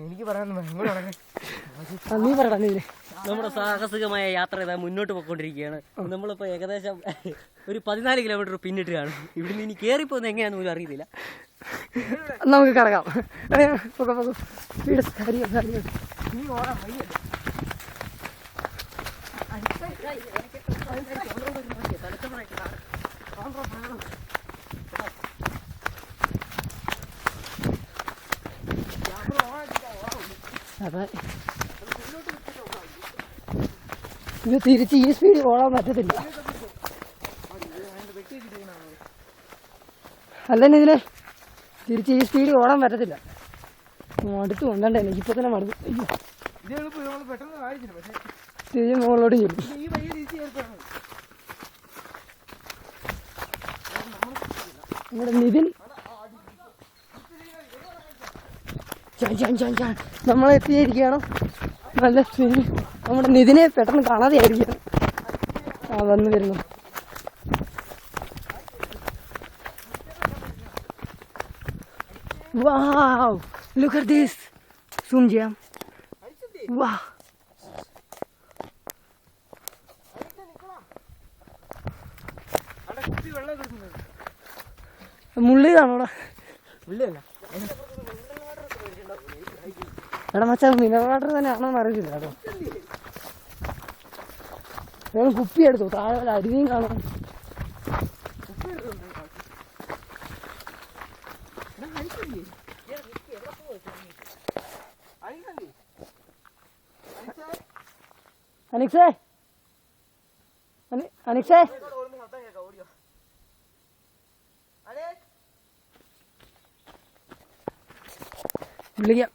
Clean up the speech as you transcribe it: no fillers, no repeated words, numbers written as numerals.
എനിക്ക് പറയാൻ നീ പറയടാ നീ. നമ്മുടെ സാഹസികമായ യാത്ര ഇതാ മുന്നോട്ട് പോയിക്കൊണ്ടിരിക്കുകയാണ്. നമ്മളിപ്പോൾ ഏകദേശം ഒരു 14 കിലോമീറ്റർ പിന്നിട്ട് കാണും. ഇവിടുന്ന് ഇനി കയറിപ്പോകുന്നത് എങ്ങനെയാണെന്ന് പോലും അറിയത്തില്ല. നമുക്ക് കിടക്കാം. നീ ഓടാൻ വയ്യല്ലേ. അതെ, ഇത് തിരിച്ച് ഈ സ്പീഡിൽ ഓടാൻ പറ്റത്തില്ല. അല്ലെന്നെ ഇതിന് തിരിച്ച് ഈ സ്പീഡിൽ ഓടാൻ പറ്റത്തില്ല. മടുത്ത് കൊണ്ടേ എനിക്കിപ്പോ തന്നെ മടുത്തു. തിരിച്ച് മുകളിലോട്ട് ചെയ്യും. നമ്മുടെ നിതിൻ നമ്മളെത്തിയിരിക്കുകയാണ്. നല്ല സ്വിമ്മിങ്. നമ്മുടെ നിതിനെ പെട്ടെന്ന് കാണാതെ ആയിരിക്കണം. വന്ന് വരുന്നു. Wow, look at this. Zoom ചെയ്യാം. Wow. മുള്ളിയതാണോടാ? മുള്ളിയല്ല. എടാ മച്ചാ, മിനറൽ വാട്ടർ തന്നെ ആണോന്ന് അറിയില്ല കേട്ടോ. ഞങ്ങൾ കുപ്പി എടുത്തു. താഴെ അരുവിയും കാണാം. അനിക്സേ, അനിക്സേ, വിളിക്കാം.